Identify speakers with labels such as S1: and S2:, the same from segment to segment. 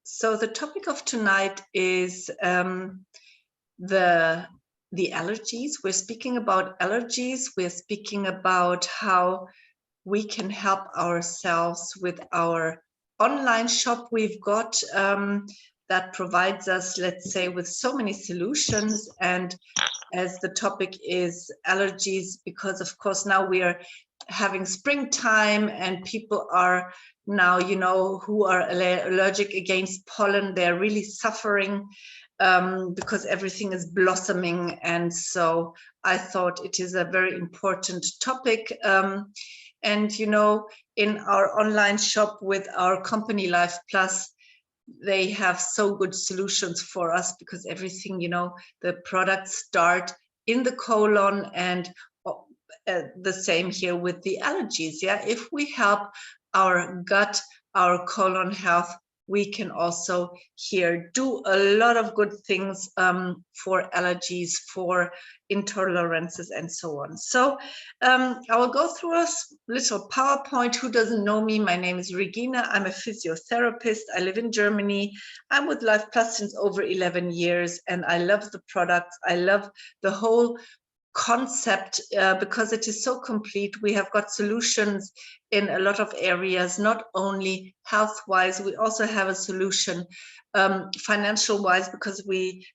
S1: So the topic of tonight is the allergies. We're speaking about allergies. We're speaking about how we can help ourselves with our online shop we've got that provides us, let's say, with so many solutions. And as the topic is allergies, because of course now we are having springtime and people are now, you know, who are allergic against pollen, they're really suffering because everything is blossoming. And so I thought it is a very important topic. And, you know, in our online shop with our company Life Plus, they have so good solutions for us because everything, you know, the products start in the colon, and the same here with the allergies. Yeah, if we help our gut, our colon health, we can also here do a lot of good things for allergies, for intolerances, and so on. So I will go through a little PowerPoint. Who doesn't know me? My name is Regina. I'm a physiotherapist. I live in Germany. I'm with Life Plus since over 11 years, and I love the products. I love the whole concept because it is so complete. We have got solutions in a lot of areas, not only health-wise, we also have a solution financial-wise, because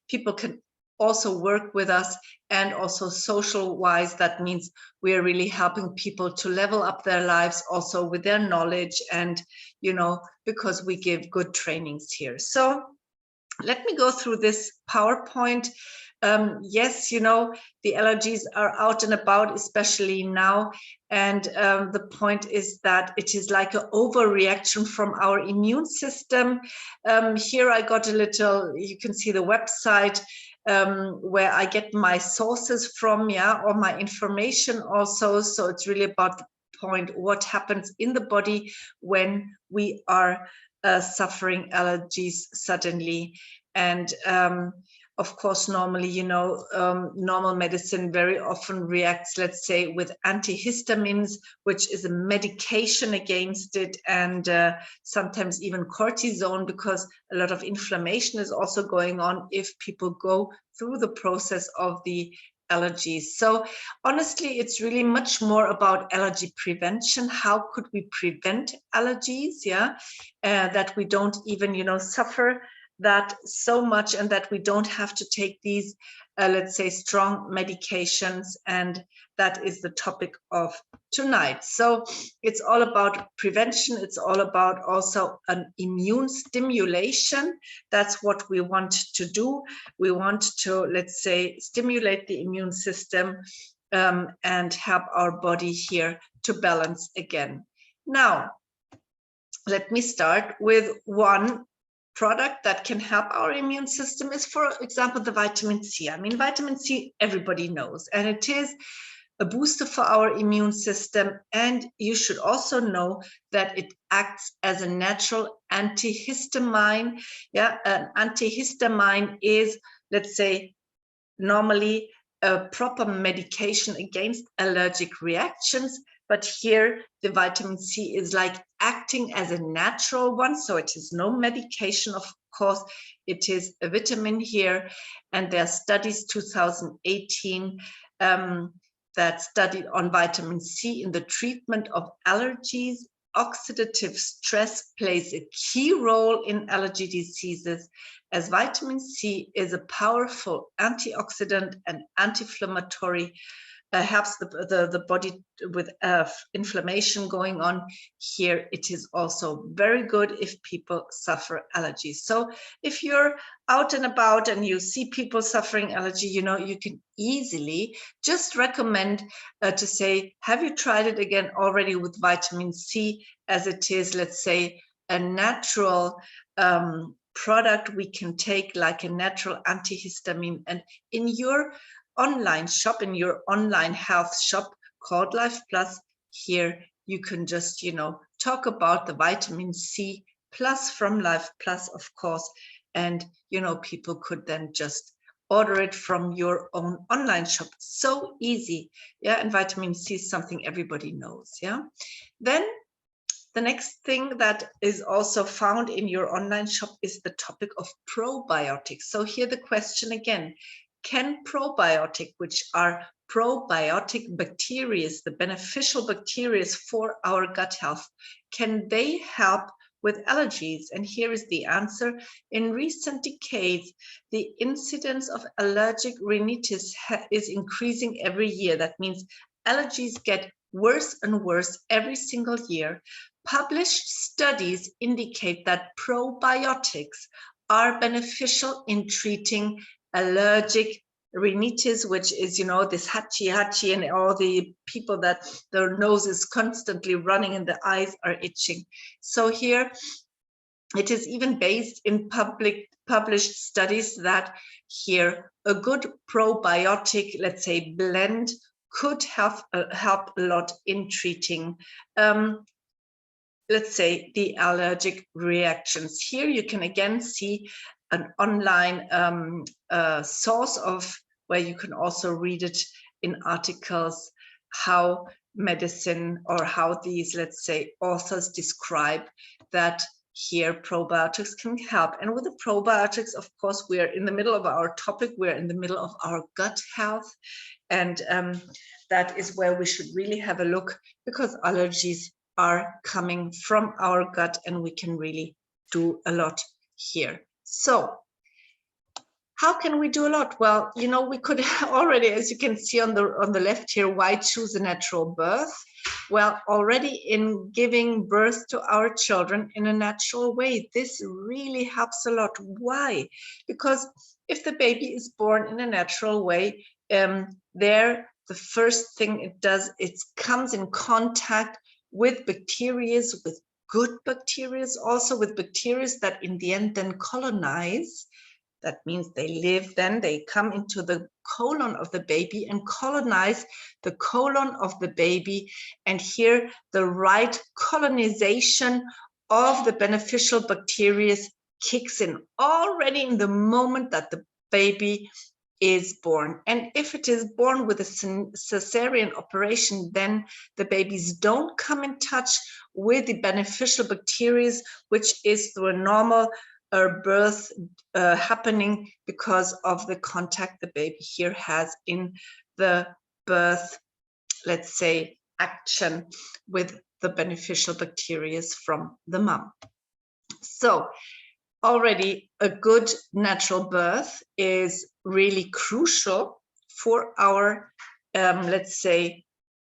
S1: people can also work with us, and also social-wise. That means we are really helping people to level up their lives also with their knowledge, and, you know, because we give good trainings here. So let me go through this PowerPoint. Yes, you know, the allergies are out and about, especially now. And the point is that it is like an overreaction from our immune system. Here I got a little, you can see the website where I get my sources from, yeah, or my information also. So it's really about the point, what happens in the body when we are suffering allergies suddenly. And of course, normally, you know, normal medicine very often reacts, let's say, with antihistamines, which is a medication against it, and sometimes even cortisone, because a lot of inflammation is also going on if people go through the process of the allergies. So honestly, it's really much more about allergy prevention. How could we prevent allergies? Yeah, that we don't even, you know, suffer that so much, and that we don't have to take these, let's say, strong medications. And that is the topic of tonight. So it's all about prevention. It's all about also an immune stimulation. That's what we want to do. We want to, let's say, stimulate the immune system and help our body here to balance again. Now, let me start with one product that can help our immune system is, for example, the vitamin C. I mean, vitamin C, everybody knows, and it is a booster for our immune system. And you should also know that it acts as a natural antihistamine. Yeah, an antihistamine is, let's say, normally a proper medication against allergic reactions. But here the vitamin C is like acting as a natural one. So it is no medication, of course, it is a vitamin here. And there are studies 2018 that studied on vitamin C in the treatment of allergies. Oxidative stress plays a key role in allergy diseases, as vitamin C is a powerful antioxidant and anti-inflammatory, helps the body with inflammation going on. Here it is also very good if people suffer allergies. So if you're out and about and you see people suffering allergy, you know, you can easily just recommend to say, have you tried it again already with vitamin C, as it is, let's say, a natural product we can take, like a natural antihistamine. And in your online shop, in your online health shop called Life Plus, here you can just, you know, talk about the vitamin C plus from Life Plus, of course, and, you know, people could then just order it from your own online shop. So easy. Yeah, and vitamin C is something everybody knows. Yeah. Then The next thing that is also found in your online shop is the topic of probiotics. So here the question again, can probiotic, which are probiotic bacteria, the beneficial bacteria for our gut health, can they help with allergies? And here is the answer. In recent decades, the incidence of allergic rhinitis is increasing every year. That means allergies get worse and worse every single year. Published studies indicate that probiotics are beneficial in treating allergic rhinitis, which is, you know, this hachi and all the people that their nose is constantly running and the eyes are itching. So here it is even based in published studies that here a good probiotic, let's say, blend could help a lot in treating let's say the allergic reactions. Here you can again see an online source of where you can also read it in articles, how medicine or how these, let's say, authors describe that here probiotics can help. And with the probiotics, of course, we are in the middle of our topic, we're in the middle of our gut health. And that is where we should really have a look, because allergies are coming from our gut and we can really do a lot here. So how can we do a lot? Well, you know, we could already, as you can see on the left here, why choose a natural birth? Well, already in giving birth to our children in a natural way, this really helps a lot. Why? Because if the baby is born in a natural way, the first thing it does, it comes in contact with bacteria, with good bacteria, also with bacteria that in the end then colonize. That means they come into the colon of the baby and colonize the colon of the baby. And here the right colonization of the beneficial bacteria kicks in already in the moment that the baby is born. And if it is born with a cesarean operation, then the babies don't come in touch with the beneficial bacteria, which is through a normal birth happening because of the contact the baby here has in the birth, let's say, action with the beneficial bacteria from the mom. So already a good natural birth is really crucial for our, let's say,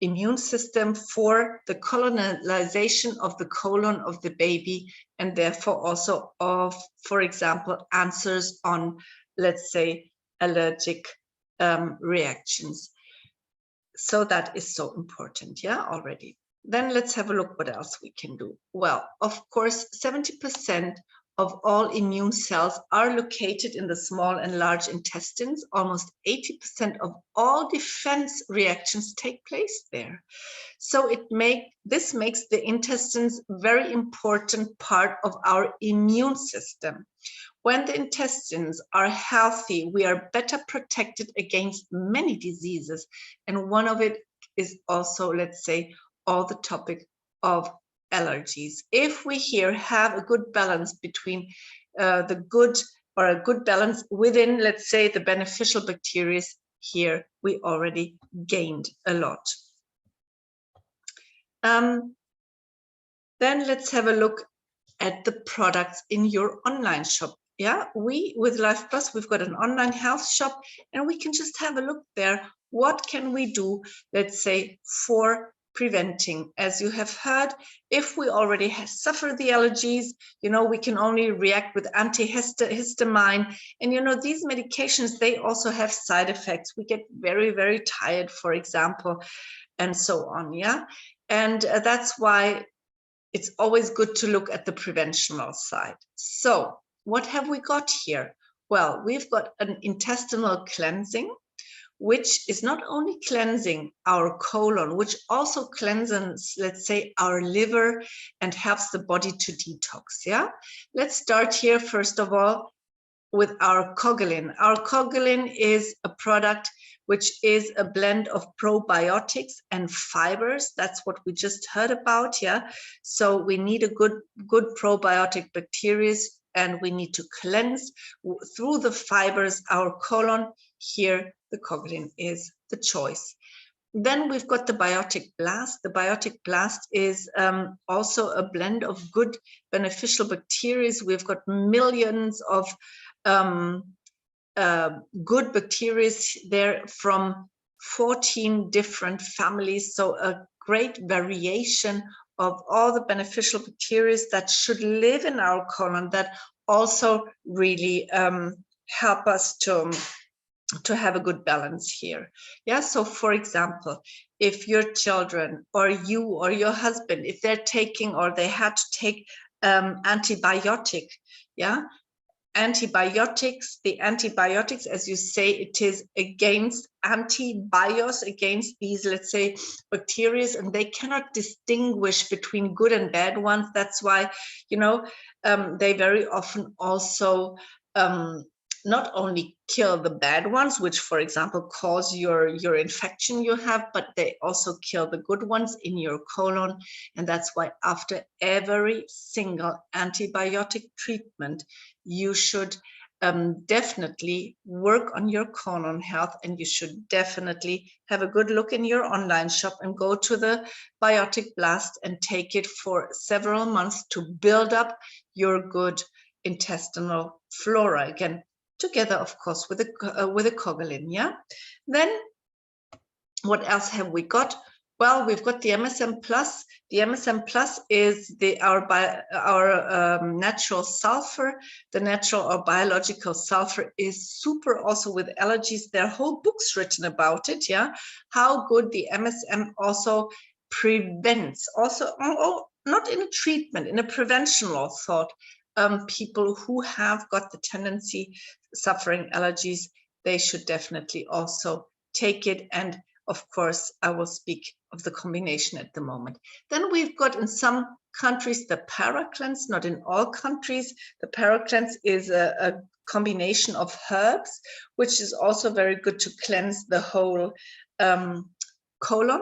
S1: immune system, for the colonization of the colon of the baby, and therefore also of, for example, answers on, let's say, allergic reactions. So that is so important, yeah, already. Then let's have a look what else we can do. Well, of course, 70% of all immune cells are located in the small and large intestines. Almost 80% of all defense reactions take place there. So this makes the intestines very important part of our immune system. When the intestines are healthy, we are better protected against many diseases. And one of it is also, let's say, all the topic of allergies. If we here have a good balance between a good balance within, let's say, the beneficial bacteria, here we already gained a lot. Then let's have a look at the products in your online shop. Yeah, with Life Plus, we've got an online health shop, and we can just have a look there. What can we do, let's say, for preventing? As you have heard, if we already suffer the allergies, you know, we can only react with antihistamine. And, you know, these medications, they also have side effects. We get very, very tired, for example, and so on, yeah? And that's why it's always good to look at the preventional side. So what have we got here? Well, we've got an intestinal cleansing, which is not only cleansing our colon, which also cleanses, let's say, our liver and helps the body to detox, yeah? Let's start here, first of all, with our Coagulin. Our Coagulin is a product which is a blend of probiotics and fibers. That's what we just heard about, yeah. So we need a good probiotic bacteria, and we need to cleanse through the fibers our colon. Here, the Coglin is the choice. Then we've got the Biotic Blast. The Biotic Blast is also a blend of good beneficial bacteria. We've got millions of good bacteria there from 14 different families. So a great variation of all the beneficial bacteria that should live in our colon, that also really help us to have a good balance here. Yeah, so for example, if your children or you or your husband, if they're taking or they had to take antibiotic, yeah, antibiotics, the antibiotics, as you say, it is against antibios, against these, let's say, bacteria, and they cannot distinguish between good and bad ones. That's why, you know, they very often also not only kill the bad ones, which, for example, cause your infection you have, but they also kill the good ones in your colon. And that's why after every single antibiotic treatment, you should definitely work on your colon health, and you should definitely have a good look in your online shop and go to the Biotic Blast and take it for several months to build up your good intestinal flora again, together, of course, with a Coglin, yeah? Then what else have we got? Well, we've got the MSM Plus. The MSM Plus is our natural sulfur. The natural or biological sulfur is super also with allergies. There are whole books written about it, yeah? How good the MSM also prevents, also, not in a treatment, in a preventional thought, people who have got the tendency suffering allergies, they should definitely also take it. And of course, I will speak of the combination at the moment. Then we've got in some countries the Paracleanse, not in all countries. The Paracleanse is a combination of herbs, which is also very good to cleanse the whole colon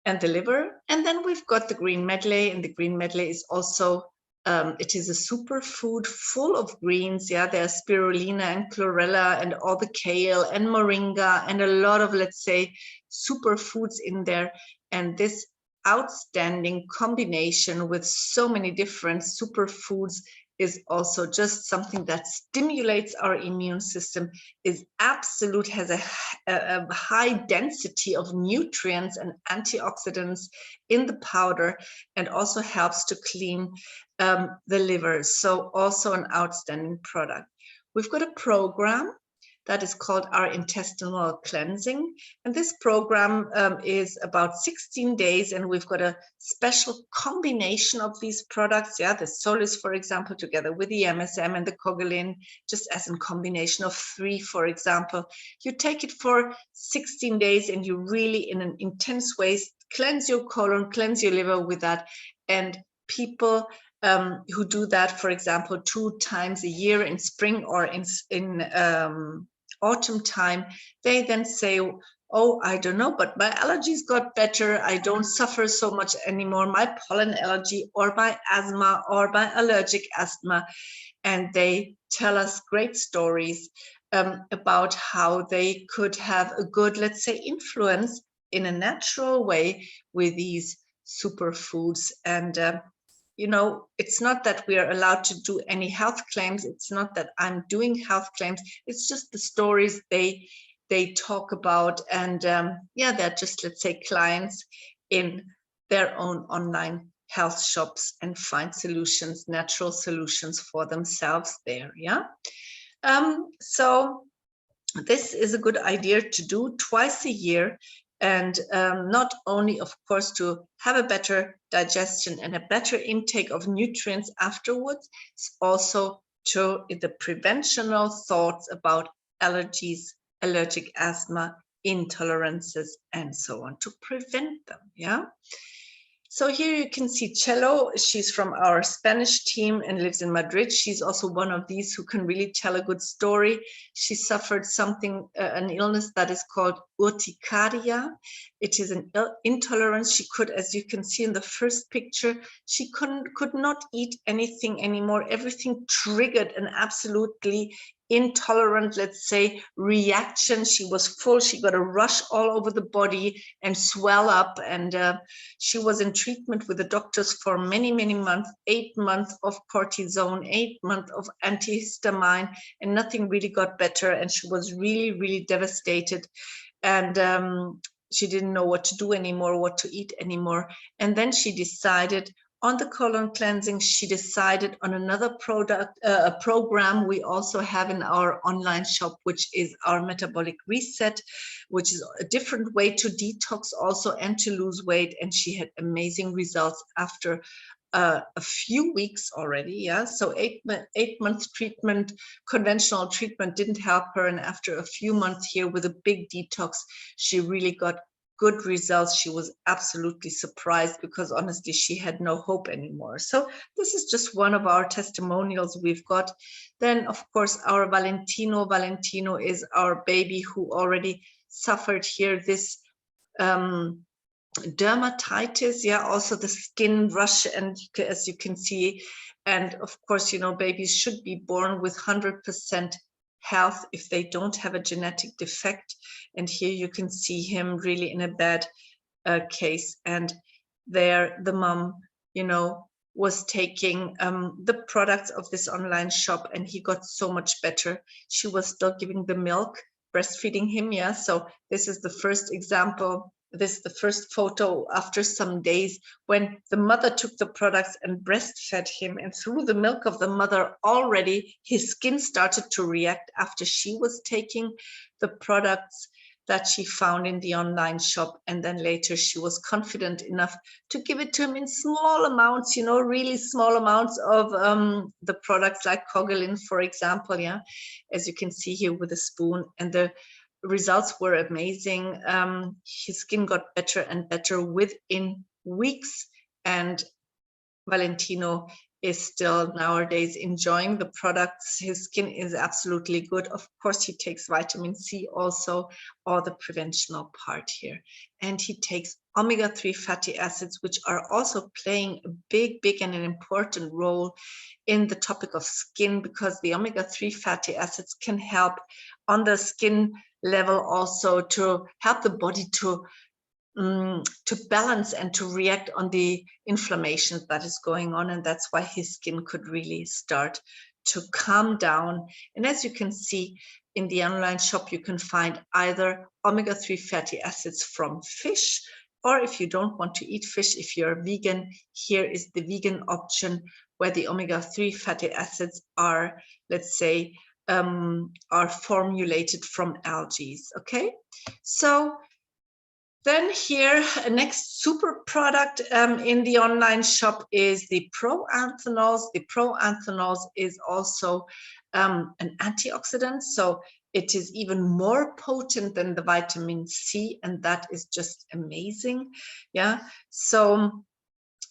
S1: and the liver. And then we've got the Green Medley, and the Green Medley is also it is a superfood full of greens. Yeah, there's spirulina and chlorella and all the kale and moringa and a lot of, let's say, superfoods in there. And this outstanding combination with so many different superfoods is also just something that stimulates our immune system, is absolute, has a high density of nutrients and antioxidants in the powder, and also helps to clean the liver. So also an outstanding product. We've got a program that is called our intestinal cleansing. And this program is about 16 days, and we've got a special combination of these products. Yeah, the Solis, for example, together with the MSM and the Coglin, just as a combination of 3, for example. You take it for 16 days and you really, in an intense way, cleanse your colon, cleanse your liver with that. And people who do that, for example, 2 times a year in spring or in autumn time, they then say, oh, I don't know, but my allergies got better. I don't suffer so much anymore, my pollen allergy or my asthma or my allergic asthma. And they tell us great stories about how they could have a good, let's say, influence in a natural way with these superfoods. And you know, it's not that we are allowed to do any health claims. It's not that I'm doing health claims. It's just the stories they talk about. And yeah, they're just, let's say, clients in their own online health shops and find solutions, natural solutions for themselves there. Yeah. So this is a good idea to do twice a year. And not only, of course, to have a better digestion and a better intake of nutrients afterwards, it's also to the preventional thoughts about allergies, allergic asthma, intolerances, and so on, to prevent them. Yeah. So here you can see Cello. She's from our Spanish team and lives in Madrid. She's also one of these who can really tell a good story. She suffered something, an illness that is called urticaria. It is an intolerance. She could, as you can see in the first picture, she could not eat anything anymore. Everything triggered an absolutely intolerant, let's say, reaction. She was full. She got a rush all over the body and swell up, and she was in treatment with the doctors for many months, 8 months of cortisone, 8 months of antihistamine, and nothing really got better. And she was really devastated, and she didn't know what to do anymore, what to eat anymore. And then she decided on the colon cleansing. She decided on another product, a program we also have in our online shop, which is our metabolic reset, which is a different way to detox also and to lose weight. And she had amazing results after a few weeks already. Yeah, so 8 month treatment, conventional treatment didn't help her, and after a few months here with a big detox, she really got good results. She was absolutely surprised, because honestly she had no hope anymore. So this is just one of our testimonials we've got. Then of course our Valentino is our baby who already suffered here this dermatitis, yeah, also the skin rush, and as you can see. And of course, you know, babies should be born with 100% health if they don't have a genetic defect. And here you can see him really in a bad case. And there the mom, you know, was taking the products of this online shop, and he got so much better. She was still giving the milk, breastfeeding him. Yeah, so this is the first example. This is the first photo after some days when the mother took the products and breastfed him, and through the milk of the mother already his skin started to react after she was taking the products that she found in the online shop. And then later she was confident enough to give it to him in small amounts, you know, really small amounts of the products like Cogolin, for example. Yeah, as you can see here with a spoon, and the results were amazing. His skin got better and better within weeks, and Valentino is still nowadays enjoying the products. His skin is absolutely good. Of course, he takes vitamin C also, or the preventional part here. And he takes omega-3 fatty acids, which are also playing a big and an important role in the topic of skin, because the omega-3 fatty acids can help on the skin level also to help the body to balance and to react on the inflammation that is going on. And that's why his skin could really start to calm down. And as you can see in the online shop, you can find either omega-3 fatty acids from fish, or if you don't want to eat fish, if you're vegan, here is the vegan option, where the omega-3 fatty acids are, let's say, are formulated from algae. Okay, so then here, next super product in the online shop is the proanthanols. The proanthanols is also an antioxidant, so it is even more potent than the vitamin C, and that is just amazing. Yeah, so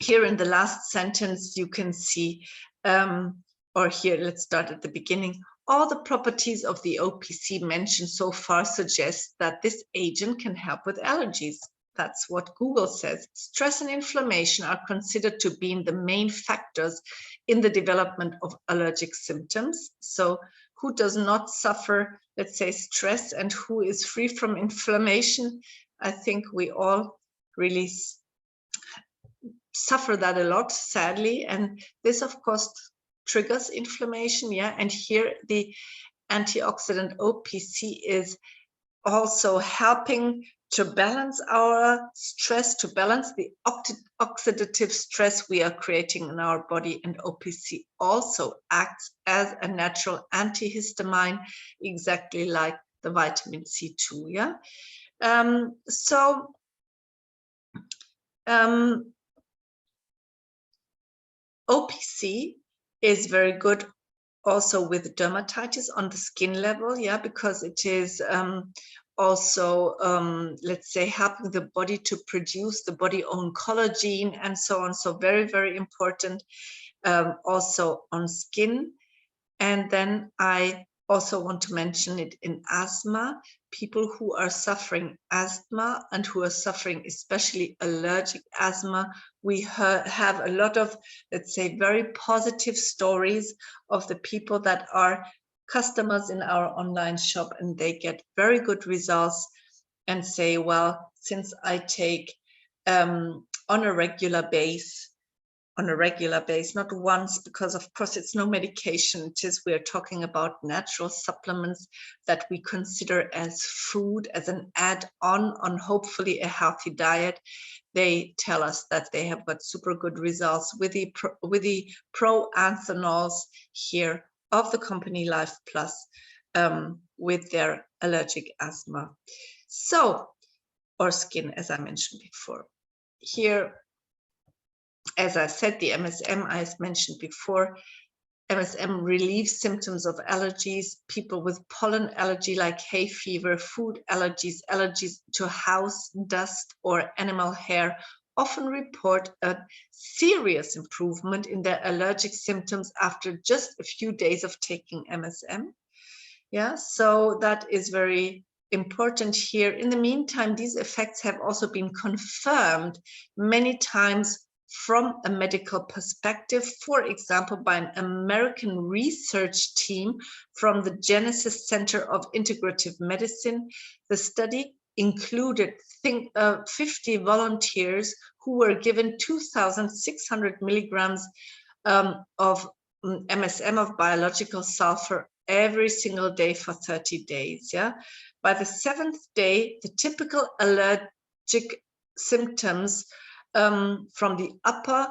S1: here in the last sentence you can see, or here, let's start at the beginning. All the properties of the OPC mentioned so far suggest that this agent can help with allergies. That's what Google says. Stress and inflammation are considered to be the main factors in the development of allergic symptoms. So who does not suffer, let's say, stress, and who is free from inflammation? I think we all really suffer that a lot, sadly. And this, of course, triggers inflammation. Yeah, and here the antioxidant OPC is also helping to balance our stress, to balance the oxidative stress we are creating in our body. And OPC also acts as a natural antihistamine, exactly like the vitamin C2. Yeah, OPC is very good also with dermatitis on the skin level, yeah, because it is also, let's say, helping the body to produce the body-own collagen and so on. So very, very important, also on skin. And then I also want to mention it in asthma. People who are suffering asthma and who are suffering especially allergic asthma, we have a lot of, let's say, very positive stories of the people that are customers in our online shop, and they get very good results and say, well, since I take on a regular base, not once, because of course it's no medication. It is, we are talking about natural supplements that we consider as food, as an add-on on hopefully a healthy diet. They tell us that they have got super good results with the proanthanols here of the company Life Plus with their allergic asthma. So, or skin, as I mentioned before. Here, as I said, the MSM I mentioned before, MSM relieves symptoms of allergies. People with pollen allergy like hay fever, food allergies, allergies to house dust or animal hair often report a serious improvement in their allergic symptoms after just a few days of taking MSM. Yeah, so that is very important here. In the meantime, these effects have also been confirmed many times from a medical perspective, for example, by an American research team from the Genesis Center of Integrative Medicine. The study included 50 volunteers who were given 2,600 milligrams of MSM, of biological sulfur, every single day for 30 days. Yeah. By the 7th day, the typical allergic symptoms from the upper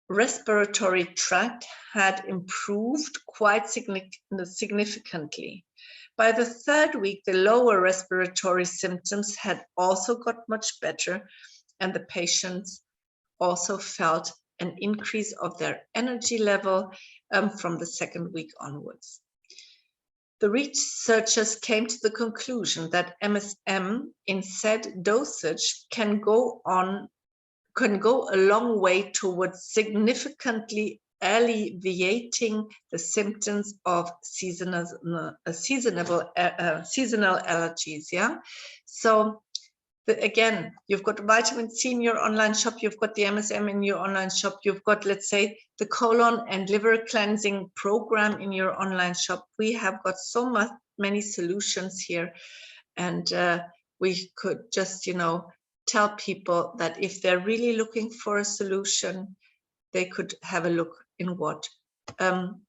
S1: respiratory tract had improved quite significantly. By the 3rd week, the lower respiratory symptoms had also got much better, and the patients also felt an increase of their energy level from the 2nd week onwards. The researchers came to the conclusion that MSM in said dosage can go a long way towards significantly alleviating the symptoms of seasonal allergies. Yeah, so again, you've got vitamin C in your online shop, you've got the MSM in your online shop, you've got, let's say, the colon and liver cleansing program in your online shop. We have got so many solutions here, and we could just, tell people that if they're really looking for a solution, they could have a look in what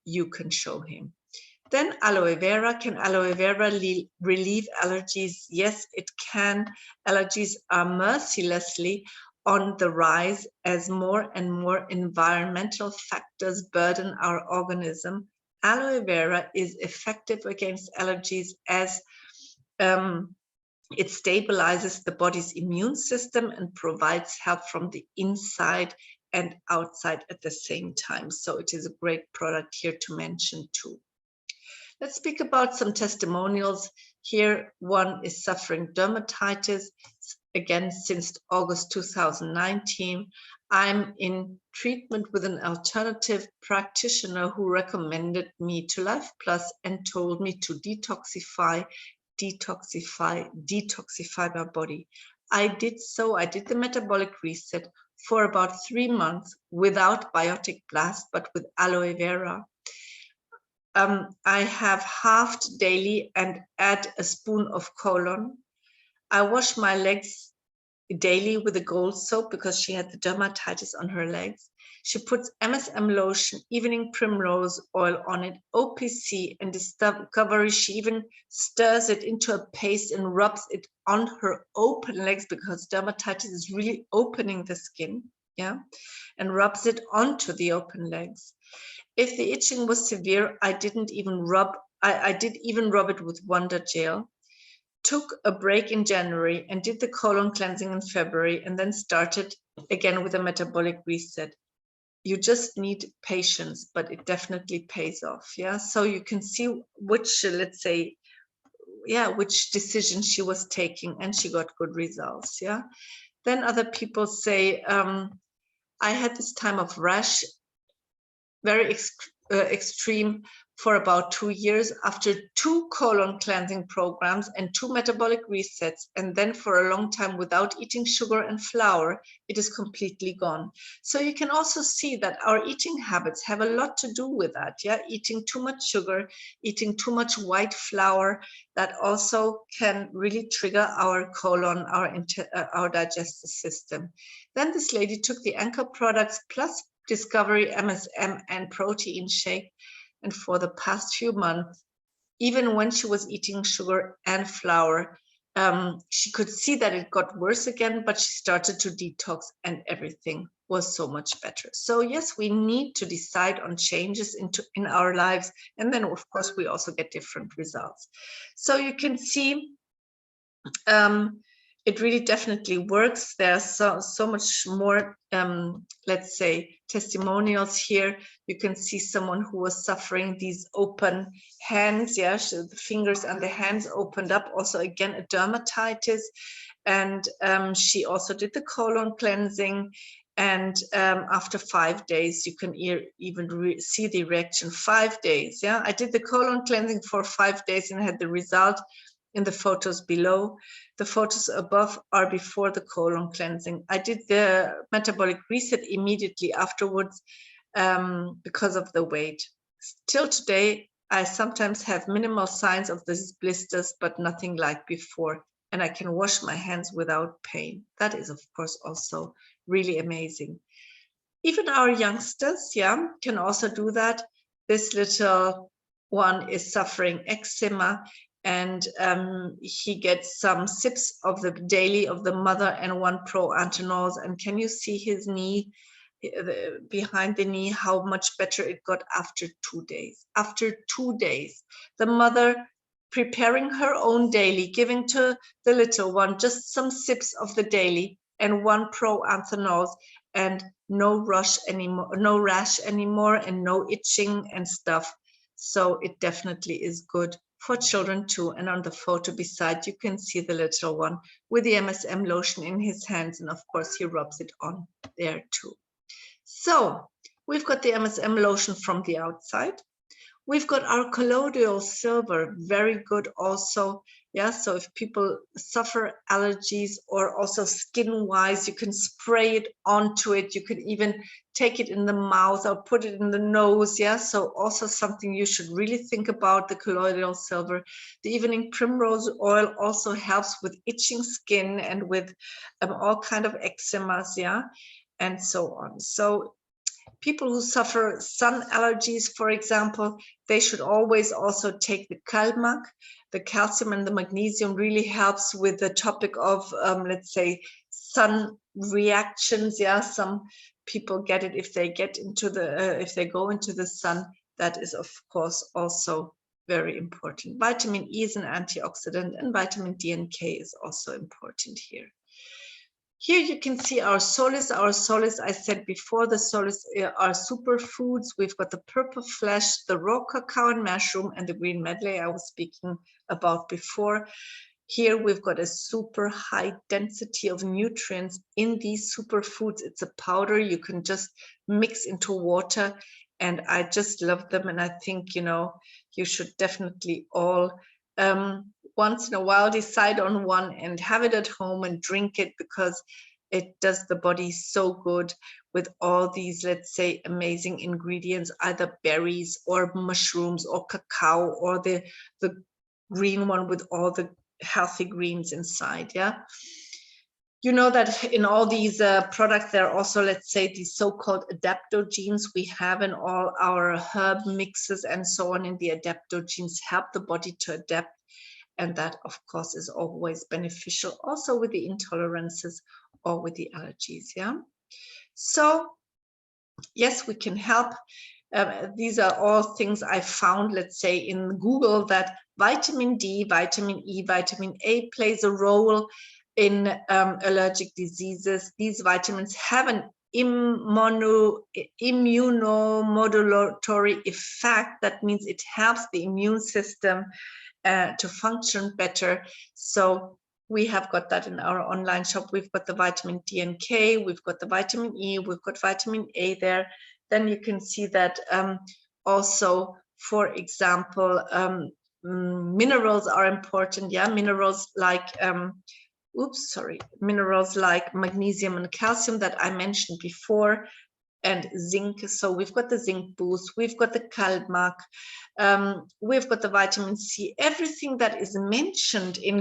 S1: you can show him. Then aloe vera. Can aloe vera relieve allergies? Yes, it can. Allergies are mercilessly on the rise as more and more environmental factors burden our organism. Aloe vera is effective against allergies as it stabilizes the body's immune system and provides help from the inside and outside at the same time. So it is a great product here to mention too. Let's speak about some testimonials. Here, one is suffering dermatitis, again, since August 2019. I'm in treatment with an alternative practitioner who recommended me to Life Plus and told me to detoxify my body. I did so. I did the metabolic reset for about 3 months without Biotic Blast, but with aloe vera. I have halved daily and add a spoon of colon. I wash my legs daily with a gold soap because she had the dermatitis on her legs. She puts MSM lotion, evening primrose oil on it, OPC and Discovery. She even stirs it into a paste and rubs it on her open legs because dermatitis is really opening the skin, yeah, and rubs it onto the open legs. If the itching was severe, I did even rub it with Wonder Gel. Took a break in January and did the colon cleansing in February, and then started again with a metabolic reset. You just need patience, but it definitely pays off. Yeah, so you can see which, let's say, which decision she was taking, and she got good results. Yeah. Then other people say, I had this time of rash, very extreme, for about 2 years after 2 colon cleansing programs and 2 metabolic resets, and then for a long time without eating sugar and flour, it is completely gone. So you can also see that our eating habits have a lot to do with that. Yeah, eating too much sugar, eating too much white flour, that also can really trigger our colon, our digestive system. Then this lady took the Anchor products plus Discovery MSM and protein shake, and for the past few months, even when she was eating sugar and flour, she could see that it got worse again, but she started to detox and everything was so much better. So yes, we need to decide on changes in our lives, and then of course we also get different results. So you can see it really definitely works. There's so much more, let's say, testimonials here. You can see someone who was suffering these open hands, yeah, so the fingers and the hands opened up, also again a dermatitis, and she also did the colon cleansing, and after 5 days you can even see the reaction. 5 days, yeah. I did the colon cleansing for 5 days and had the result in the photos below. The photos above are before the colon cleansing. I did the metabolic reset immediately afterwards because of the weight. Till today, I sometimes have minimal signs of these blisters, but nothing like before. And I can wash my hands without pain. That is, of course, also really amazing. Even our youngsters, yeah, can also do that. This little one is suffering eczema, and he gets some sips of the daily of the mother and 1 Pro Anthenols. And can you see his knee, behind the knee, how much better it got after 2 days? After 2 days, the mother preparing her own daily, giving to the little one just some sips of the daily and 1 Pro Anthenols, and no rash anymore, and no itching and stuff. So it definitely is good for children too. And on the photo beside, you can see the little one with the MSM lotion in his hands, and of course he rubs it on there too. So we've got the MSM lotion from the outside. We've got our colloidal silver, very good also. Yeah, so if people suffer allergies or also skin-wise, you can spray it onto it. You can even take it in the mouth or put it in the nose. Yeah, so also something you should really think about, the colloidal silver. The evening primrose oil also helps with itching skin and with all kind of eczemas, yeah, and so on. So people who suffer sun allergies, for example, they should always also take the Calmac. The calcium and the magnesium really helps with the topic of, let's say, sun reactions. Yeah, some people get it if they get into the, if they go into the sun. That is, of course, also very important. Vitamin E is an antioxidant, and vitamin D and K is also important here. Here you can see our Solis. Our Solis, I said before, the Solis are superfoods. We've got the purple flesh, the raw cacao and mushroom, and the green medley I was speaking about before. Here we've got a super high density of nutrients in these superfoods. It's a powder you can just mix into water, and I just love them. And I think, you know, you should definitely all once in a while decide on one and have it at home and drink it, because it does the body so good with all these, let's say, amazing ingredients, either berries or mushrooms or cacao or the green one with all the healthy greens inside. Yeah, you know that in all these products, there are also, let's say, these so-called adaptogens we have in all our herb mixes and so on, and the adaptogens help the body to adapt. And that, of course, is always beneficial also with the intolerances or with the allergies. Yeah. So, yes, we can help. These are all things I found, let's say, in Google, that vitamin D, vitamin E, vitamin A plays a role in allergic diseases. These vitamins have an immunomodulatory effect. That means it helps the immune system to function better. So we have got that in our online shop. We've got the vitamin D and K, we've got the vitamin E, we've got vitamin A there. Then you can see that also, for example, minerals are important. Yeah, minerals like minerals like magnesium and calcium that I mentioned before, and zinc. So we've got the zinc boost, we've got the Kalmak, we've got the vitamin C. Everything that is mentioned in